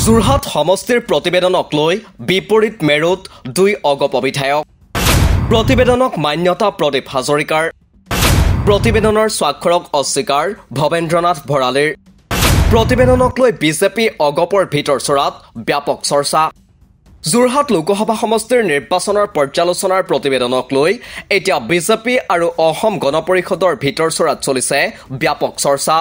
যোৰহাট সমষ্টিৰ প্ৰতিবেদনক লৈ বিপৰীত মেৰুত দুই অগপ বিধায়ক প্ৰতিবেদনক মান্যতা প্ৰদীপ হাজৰিকাৰ প্ৰতিবেদনৰ স্বাক্ষৰক অস্বীকাৰ ভৱেন্দ্ৰনাথ ভৰালীৰ প্ৰতিবেদনক লৈ বিজেপি অগপৰ ভিতৰ চৰাত ব্যাপক চৰ্চা যোৰহাট লোকসভা সমষ্টিৰ নিৰ্বাচনৰ পৰ্যালোচনাৰ প্ৰতিবেদনক লৈ এতিয়া বিজেপি আৰু অসম গণ পৰিষদৰ ভিতৰ চৰাত চলিছে ব্যাপক চৰ্চা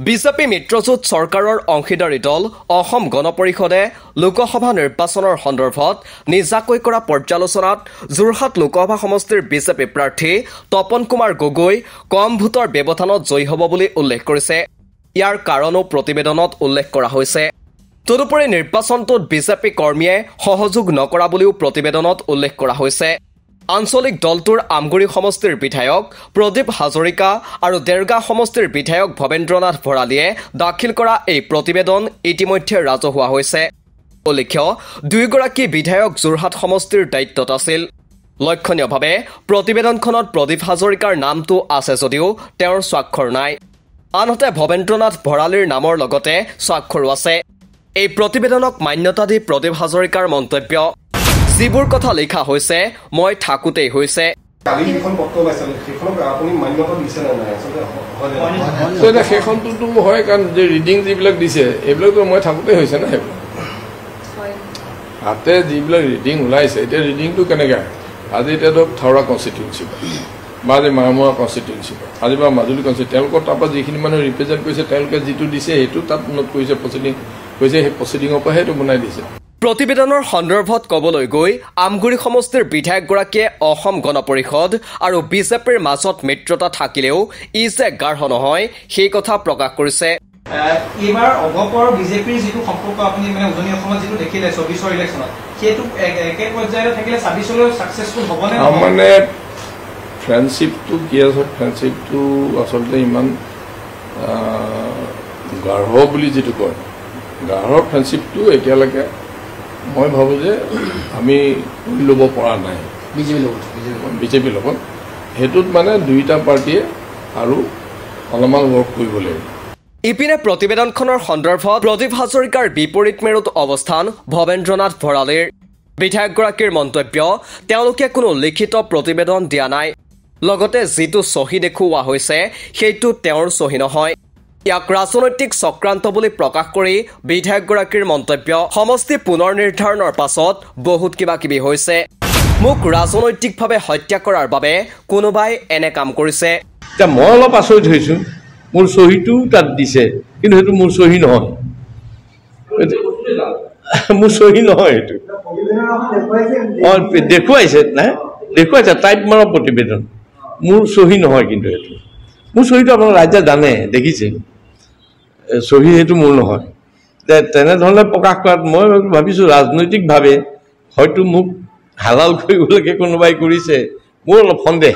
বিজেপি মিত্ৰজোঁট চৰকাৰৰ অংশীদাৰী দল অসম গণ পৰিষদে লোকসভা নিৰ্বাচনৰ সন্দৰ্ভত নিজাকৈ কৰা পৰ্যালোচনাত যোৰহাট লোকসভা সমষ্টিৰ বিজেপি প্ৰাৰ্থী তপন কুমাৰ গগৈ কম ভোটৰ ব্যৱধানত জয়ী হ'ব বুলি উল্লেখ কৰিছে ইয়াৰ কাৰণো প্ৰতিবেদনত উল্লেখ কৰা হৈছে তদুপৰি নিৰ্বাচনটোত বিজেপি কৰ্মীয়ে সহযোগ নকৰা বুলিও প্ৰতিবেদনত উল্লেখ কৰা হৈছে আঞ্চলিক দলটোৰ আমগুৰি সমষ্টিৰ বিধায়ক প্ৰদীপ হাজৰিকা আৰু দেৰগাঁও সমষ্টিৰ বিধায়ক ভৱেন্দ্ৰনাথ ভৰালীয়ে দাখিল কৰা এই প্ৰতিবেদন ইতিমধ্যে ৰাজহুৱা হৈছে উল্লেখ্য দুয়োগৰাকী বিধায়ক যোৰহাট সমষ্টিৰ দায়িত্বত আছিল লক্ষণীয়ভাৱে প্ৰতিবেদনখনত প্ৰদীপ হাজৰিকাৰ নামটো আছে যদিও তেওঁৰ স্বাক্ষৰ নাই আনহাতে ভৱেন্দ্ৰনাথ ভৰালীৰ নামৰ লগতে স্বাক্ষৰো আছে এই প্ৰতিবেদনক মান্যতা দি প্ৰদীপ হাজৰিকাৰ মন্তব্য যিবোৰ কথা লিখা হৈছে মই থাকোতেই হৈছে সেইখনটো হয় কাৰণ যে ৰিডিং যিবিলাক দিছে এইবিলাকতো মই থাকোতেই হৈছে না হাতে যিবিলাক ৰিডিং ওলাইছে এতিয়া ৰিডিংটো কেনেকৈ আজি এতিয়া ধৰক থাওৰা কনষ্টিটিউঞ্চি বা আজি মাৰমৰা কনষ্টিটিউঞ্চি আজি বা মাজুলী কনষ্টিটিউঞ্চি তেওঁলোকৰ তাৰপৰা যিখিনি মানুহে ৰিপ্ৰেজেণ্ট কৰিছে তেওঁলোকে যিটো দিছে সেইটো তাত নোট কৰিছে প্ৰচিডিং কৰিছে সেই প্ৰচিডিঙৰ পৰাহে সেইটো বনাই দিছে প্ৰতিবেদনৰ সন্দৰ্ভত ক'বলৈ গৈ আমগুৰি সমষ্টিৰ বিধায়কগৰাকীয়ে অসম গণ পৰিষদ আৰু বিজেপিৰ মাজত মিত্ৰতা থাকিলেও ই যে গাঢ় নহয় সেই কথা প্ৰকাশ কৰিছে এইবাৰ অগপৰ বিজেপিৰ যিটো সম্পৰ্ক আপুনি মানে উজনি অসমত যিটো দেখিলে 24ৰ ইলেকশ্যনত সেইটো একে পৰ্যায়ত থাকিলে 26লৈ সাকসেসফুল হ'বনে মানে ফ্ৰেণ্ডশ্বিপটো কি আছে ফ্ৰেণ্ডশ্বিপটো আচলতে ইমান গাঢ় বুলি যিটো কয় গাঢ় ফ্ৰেণ্ডশ্বিপটো এতিয়ালৈকে মই ভাবোঁ যে আমি ল'ব পৰা নাই বিজেপিৰ লগত সেইটোত মানে দুইটা পাৰ্টীয়ে আৰু অলপমান ৱৰ্ক কৰিব লাগিব ইপিনে প্ৰতিবেদনখনৰ সন্দৰ্ভত প্ৰদীপ হাজৰিকাৰ বিপৰীত মেৰুত অৱস্থান ভৱেন্দ্ৰনাথ ভৰালীৰ বিধায়কগৰাকীৰ মন্তব্য তেওঁলোকে কোনো লিখিত প্ৰতিবেদন দিয়া নাই লগতে যিটো চহী দেখুওৱা হৈছে সেইটো তেওঁৰ চহী নহয় ইয়াক ৰাজনৈতিক চক্ৰান্ত বুলি প্ৰকাশ কৰি বিধায়কগৰাকীৰ মন্তব্য সমষ্টি পুনৰ নিৰ্ধাৰণৰ পাছত বহুত কিবা কিবি হৈছে মোক ৰাজনৈতিকভাৱে হত্যা কৰাৰ বাবে কোনোবাই এনে কাম কৰিছে এতিয়া মই অলপ আচৰিত হৈছোঁ মোৰ চহীটো তাত দিছে কিন্তু সেইটো মোৰ চহী নহয় মোৰ চহী নহয় এইটো অঁ দেখুৱাইছে নাই দেখুৱাইছে টাইপ মৰা প্ৰতিবেদন মোৰ চহী নহয় কিন্তু এইটো মোৰ চহীটো আপোনাৰ ৰাইজে জানে দেখিছে চহী সেইটো মোৰ নহয় তেনেধৰণে প্ৰকাশ কৰাত মই ভাবিছোঁ ৰাজনৈতিকভাৱে হয়তো মোক হালাল কৰিবলৈকে কোনোবাই কৰিছে মোৰ অলপ সন্দেহ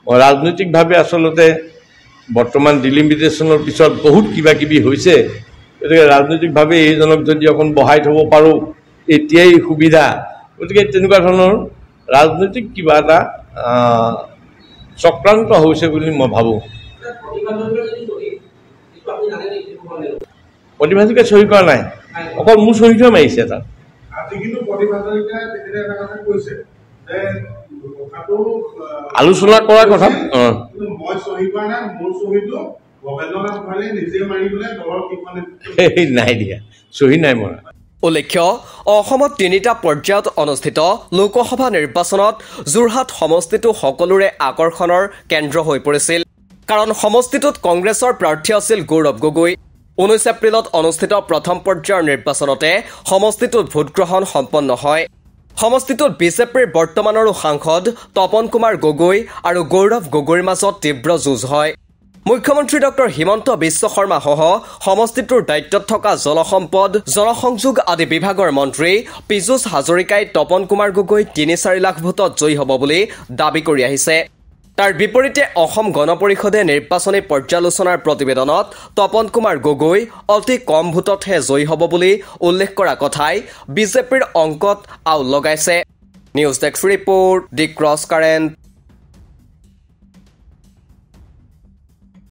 মই ৰাজনৈতিকভাৱে আচলতে বৰ্তমান ডিলিমিটেশ্যনৰ পিছত বহুত কিবা কিবি হৈছে গতিকে ৰাজনৈতিকভাৱে এইজনক যদি অকণ বহাই থ'ব পাৰোঁ এতিয়াই সুবিধা গতিকে তেনেকুৱা ধৰণৰ ৰাজনৈতিক কিবা এটা চক্ৰান্ত হৈছে বুলি মই ভাবোঁ প্ৰদীপ হাজৰিকাই চহী কৰা নাই অকল মোৰ চহীটোৱে মাৰিছে তাত আলোচনা কৰাৰ কথা নাই দিয়া চহী নাই মৰা উল্লেখ্য অসমত তিনিটা পৰ্যায়ত অনুষ্ঠিত লোকসভা নিৰ্বাচনত যোৰহাট সমষ্টিটো সকলোৰে আকৰ্ষণৰ কেন্দ্ৰ হৈ পৰিছিল কাৰণ সমষ্টিটোত কংগ্ৰেছৰ প্ৰাৰ্থী আছিল গৌৰৱ গগৈ 19 এপ্ৰিলত অনুষ্ঠিত প্ৰথম পৰ্যায়ৰ নিৰ্বাচনতে সমষ্টিটোত ভোটগ্ৰহণ সম্পন্ন হয় সমষ্টিটোত বিজেপিৰ বৰ্তমানৰো সাংসদ তপন কুমাৰ গগৈ আৰু গৌৰৱ গগৈৰ মাজত তীব্ৰ যুঁজ হয় মুখ্যমন্ত্ৰী ডক্টৰ হিমন্ত বিশ্ব শৰ্মা সহ সমষ্টিটোৰ দায়িত্বত থকা জলসম্পদ জনসংযোগ আদি বিভাগৰ মন্ত্ৰী পীযুষ হাজৰিকাই তপন কুমাৰ গগৈ 3-4 লাখ ভোটত জয়ী হ'ব বুলি দাবী কৰি আহিছে তাৰ বিপৰীতে অসম গণ পৰিষদে নিৰ্বাচনী পৰ্যালোচনাৰ প্ৰতিবেদনত তপন কুমাৰ গগৈ অতি কম ভোটতহে জয়ী হ'ব বুলি উল্লেখ কৰা কথাই বিজেপিৰ অংকত আউল লগাইছে নিউজ ডেস্ক ৰিপৰ্ট দি ক্ৰছ কাৰেণ্ট